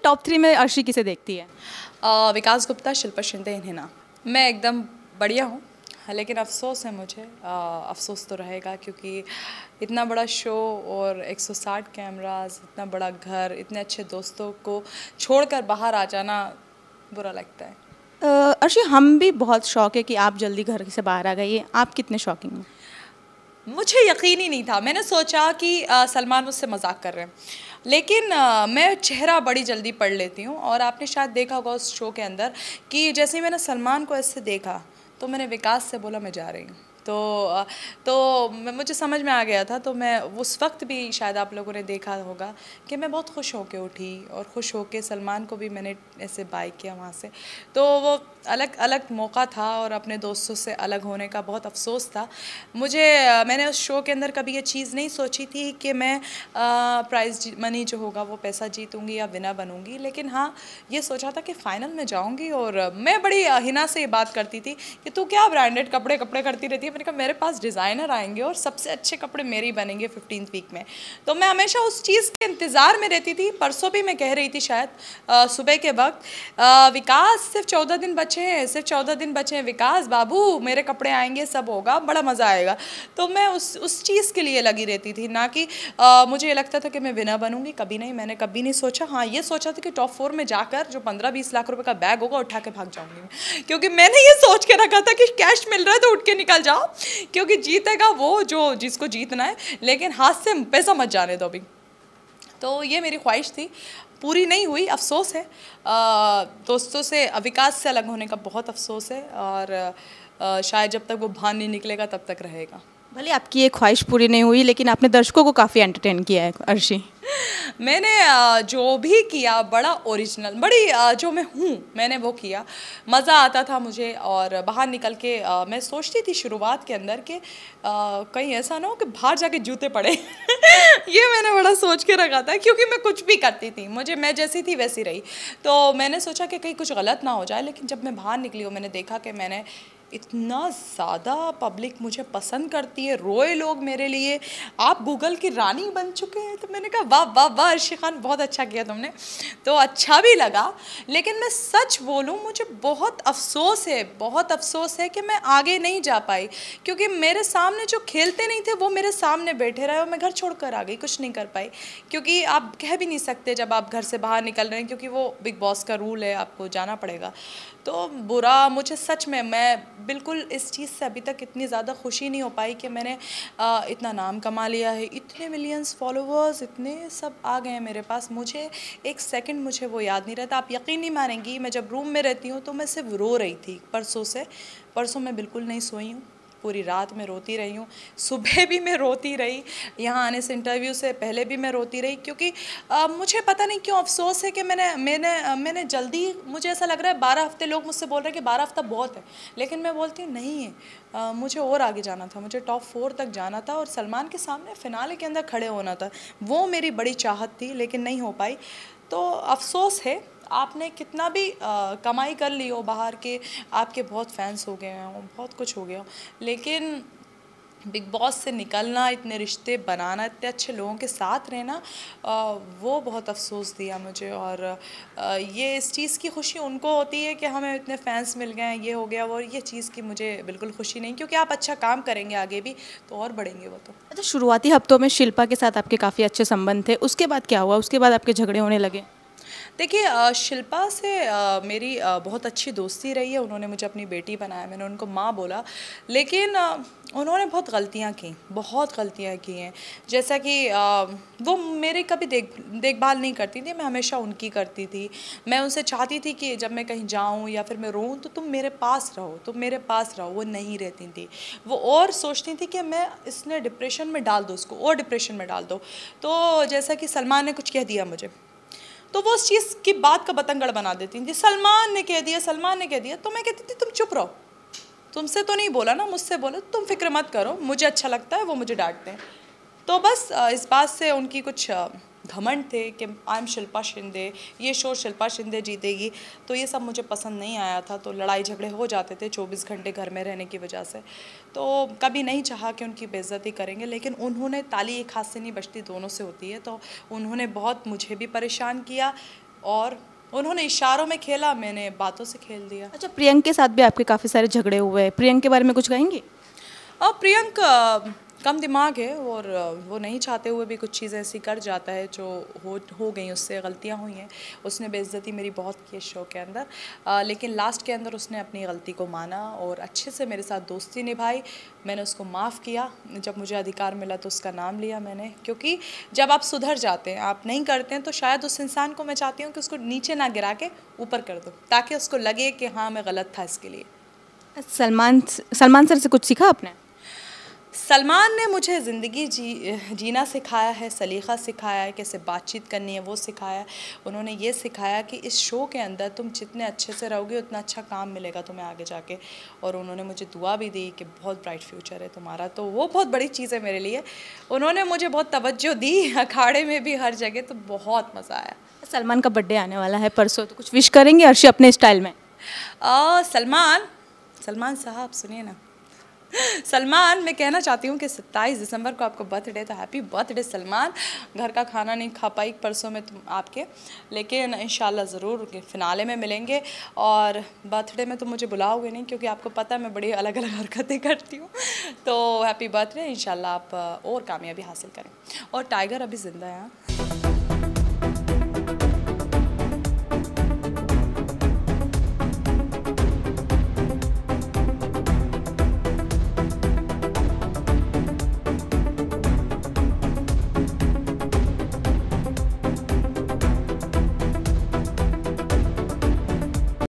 Top 3 में अर्शी किसे देखती है? विकास गुप्ता, शिल्पा शिंदे, इन्हें ना। मैं एकदम बढ़िया हूँ, लेकिन अफसोस है मुझे, अफसोस तो रहेगा क्योंकि इतना बड़ा शो और 160 कैमरास, इतना बड़ा घर, इतने अच्छे दोस्तों को छोड़कर बाहर आ जाना बुरा लगता है। अर्शी, हम भी बहुत शौक है कि आप जल्दी घर से बाहर आ गई। आप कितने शॉकिंग हैं? मुझे यकीन ही नहीं था। मैंने सोचा कि सलमान मुझसे मजाक कर रहे हैं, लेकिन मैं चेहरा बड़ी जल्दी पढ़ लेती हूँ। और आपने शायद देखा होगा उस शो के अंदर कि जैसे ही मैंने सलमान को ऐसे देखा तो मैंने विकास से बोला मैं जा रही हूँ। मुझे समझ में आ गया था। तो मैं उस वक्त भी शायद आप लोगों ने देखा होगा कि मैं बहुत खुश होके उठी और खुश होके सलमान को भी मैंने ऐसे बाय किया वहाँ से। तो वो अलग अलग मौका था और अपने दोस्तों से अलग होने का बहुत अफसोस था मुझे। मैंने उस शो के अंदर कभी ये चीज़ नहीं सोची थी कि मैं प्राइज़ मनी जो होगा वो पैसा जीतूँगी या विनर बनूँगी, लेकिन हाँ ये सोचा था कि फ़ाइनल में जाऊँगी। और मैं बड़ी हिना से ये बात करती थी कि तू क्या ब्रांडेड कपड़े करती रहती है। मैंने कहा मेरे पास डिज़ाइनर आएंगे और सबसे अच्छे कपड़े मेरे ही बनेंगे 15th वीक में। तो मैं हमेशा उस चीज़ के इंतज़ार में रहती थी। परसों भी मैं कह रही थी शायद सुबह के वक्त, विकास सिर्फ 14 दिन बचे हैं, सिर्फ 14 दिन बचे हैं विकास बाबू, मेरे कपड़े आएंगे, सब होगा, बड़ा मज़ा आएगा। तो मैं उस चीज़ के लिए लगी रहती थी, ना कि मुझे ये लगता था कि मैं विनर बनूंगी। कभी नहीं, मैंने कभी नहीं सोचा। हाँ ये सोचा था कि टॉप 4 में जाकर जो 15-20 लाख रुपए का बैग होगा उठा के भाग जाऊंगी मैं, क्योंकि मैंने ये सोच के रखा था कि कैश मिल रहा है तो उठ के निकल जाओ, क्योंकि जीतेगा वो जो जिसको जीतना है, लेकिन हाथ से पैसा मत जाने दो अभी। तो ये मेरी ख्वाहिश थी, पूरी नहीं हुई, अफसोस है। दोस्तों से, विकास से अलग होने का बहुत अफसोस है और शायद जब तक वो भान नहीं निकलेगा तब तक रहेगा। भले आपकी ये ख्वाहिश पूरी नहीं हुई, लेकिन आपने दर्शकों को काफ़ी एंटरटेन किया है अर्शी। मैंने जो भी किया बड़ा ओरिजिनल, बड़ी जो मैं हूँ मैंने वो किया, मज़ा आता था मुझे। और बाहर निकल के मैं सोचती थी शुरुआत के अंदर कि कहीं ऐसा ना हो कि बाहर जाके जूते पड़े ये मैंने बड़ा सोच के रखा था, क्योंकि मैं कुछ भी करती थी, मैं जैसी थी वैसी रही। तो मैंने सोचा कि कहीं कुछ गलत ना हो जाए। लेकिन जब मैं बाहर निकली और मैंने देखा कि मैंने इतना ज़्यादा पब्लिक मुझे पसंद करती है, रोए लोग मेरे लिए, आप गूगल की रानी बन चुके हैं। तो मैंने कहा वाह वाह वाह अर्शी खान, बहुत अच्छा किया तुमने। तो अच्छा भी लगा, लेकिन मैं सच बोलूं मुझे बहुत अफसोस है कि मैं आगे नहीं जा पाई, क्योंकि मेरे सामने जो खेलते नहीं थे वो मेरे सामने बैठे रहे और मैं घर छोड़कर आ गई, कुछ नहीं कर पाई। क्योंकि आप कह भी नहीं सकते जब आप घर से बाहर निकल रहे हैं, क्योंकि वो बिग बॉस का रूल है, आपको जाना पड़ेगा। तो बुरा मुझे सच में, मैं बिल्कुल इस चीज़ से अभी तक इतनी ज़्यादा खुशी नहीं हो पाई कि मैंने इतना नाम कमा लिया है, इतने मिलियंस फॉलोवर्स, इतने सब आ गए हैं मेरे पास। मुझे एक सेकंड मुझे वो याद नहीं रहता। आप यकीन नहीं मानेंगी, मैं जब रूम में रहती हूँ तो मैं सिर्फ रो रही थी परसों मैं बिल्कुल नहीं सोई हूँ, पूरी रात में रोती रही हूँ, सुबह भी मैं रोती रही, यहाँ आने से इंटरव्यू से पहले भी मैं रोती रही, क्योंकि मुझे पता नहीं क्यों अफसोस है कि मैंने जल्दी, मुझे ऐसा लग रहा है 12 हफ्ते, लोग मुझसे बोल रहे हैं कि 12 हफ्ता बहुत है, लेकिन मैं बोलती हूँ नहीं है, मुझे और आगे जाना था, मुझे टॉप 4 तक जाना था और सलमान के सामने फिनाले के अंदर खड़े होना था। वो मेरी बड़ी चाहत थी, लेकिन नहीं हो पाई। तो अफसोस है। आपने कितना भी कमाई कर ली हो बाहर के, आपके बहुत फैंस हो गए हों, बहुत कुछ हो गया हो, लेकिन बिग बॉस से निकलना, इतने रिश्ते बनाना, इतने अच्छे लोगों के साथ रहना, वो बहुत अफसोस दिया मुझे। और ये इस चीज़ की खुशी उनको होती है कि हमें इतने फैंस मिल गए हैं, ये हो गया वो, और ये चीज़ की मुझे बिल्कुल खुशी नहीं, क्योंकि आप अच्छा काम करेंगे आगे भी तो और बढ़ेंगे वो। तो अच्छा, शुरुआती हफ्तों में शिल्पा के साथ आपके काफ़ी अच्छे संबंध थे, उसके बाद क्या हुआ? उसके बाद आपके झगड़े होने लगे? देखिए, शिल्पा से मेरी बहुत अच्छी दोस्ती रही है। उन्होंने मुझे अपनी बेटी बनाया, मैंने उनको माँ बोला, लेकिन उन्होंने बहुत गलतियाँ की हैं। जैसा कि वो मेरी कभी देखभाल नहीं करती थी, मैं हमेशा उनकी करती थी। मैं उनसे चाहती थी कि जब मैं कहीं जाऊँ या फिर मैं रोऊँ तो तुम मेरे पास रहो, वो नहीं रहती थी। वो और सोचती थी कि मैं इसने डिप्रेशन में डाल दो, उसको और डिप्रेशन में डाल दो। तो जैसा कि सलमान ने कुछ कह दिया मुझे, तो वो उस चीज़ की बात का बतंगड़ बना देती थी। सलमान ने कह दिया, तो मैं कहती थी तुम चुप रहो, तुमसे तो नहीं बोला ना, मुझसे बोला, तुम फिक्र मत करो, मुझे अच्छा लगता है, वो मुझे डांटते हैं। तो बस इस बात से उनकी कुछ घमंड थे कि आई एम शिल्पा शिंदे, ये शो शिल्पा शिंदे जीतेगी, तो ये सब मुझे पसंद नहीं आया था। तो लड़ाई झगड़े हो जाते थे 24 घंटे घर में रहने की वजह से। तो कभी नहीं चाहा कि उनकी बेइज्जती करेंगे, लेकिन उन्होंने, ताली एक हाथ से नहीं बजती, दोनों से होती है, तो उन्होंने बहुत मुझे भी परेशान किया। और उन्होंने इशारों में खेला, मैंने बातों से खेल दिया। अच्छा, प्रियंक के साथ भी आपके काफ़ी सारे झगड़े हुए हैं, प्रियंक के बारे में कुछ कहेंगी? और प्रियंक कम दिमाग है और वो नहीं चाहते हुए भी कुछ चीज़ें ऐसी कर जाता है जो हो गई, उससे गलतियाँ हुई हैं। उसने बेइज्जती मेरी बहुत की है शो के अंदर, लेकिन लास्ट के अंदर उसने अपनी गलती को माना और अच्छे से मेरे साथ दोस्ती निभाई। मैंने उसको माफ़ किया, जब मुझे अधिकार मिला तो उसका नाम लिया मैंने, क्योंकि जब आप सुधर जाते हैं, आप नहीं करते हैं, तो शायद उस इंसान को मैं चाहती हूँ कि उसको नीचे ना गिरा के ऊपर कर दो, ताकि उसको लगे कि हाँ मैं गलत था इसके लिए। सलमान सर से कुछ सीखा आपने? सलमान ने मुझे ज़िंदगी जीना सिखाया है, सलीक़ा सिखाया है, कैसे बातचीत करनी है वो सिखाया है। उन्होंने ये सिखाया कि इस शो के अंदर तुम जितने अच्छे से रहोगे उतना अच्छा काम मिलेगा तुम्हें आगे जाके। और उन्होंने मुझे दुआ भी दी कि बहुत ब्राइट फ्यूचर है तुम्हारा, तो वो बहुत बड़ी चीज़ है मेरे लिए। उन्होंने मुझे बहुत तवज्जो दी, अखाड़े में भी, हर जगह, तो बहुत मज़ा आया। सलमान का बर्थडे आने वाला है परसों, तो कुछ विश करेंगे अर्शी अपने स्टाइल में? सलमान साहब सुनिए ना, सलमान, मैं कहना चाहती हूँ कि 27 दिसंबर को आपका बर्थडे, तो हैप्पी बर्थडे सलमान। घर का खाना नहीं खा पाई परसों में तुम आपके, लेकिन इंशाल्लाह ज़रूर फिनाले में मिलेंगे। और बर्थडे में तो मुझे बुलाओगे नहीं, क्योंकि आपको पता है मैं बड़ी अलग अलग हरकतें करती हूँ। तो हैप्पी बर्थडे, इंशाल्लाह आप और कामयाबी हासिल करें। और टाइगर अभी ज़िंदा है।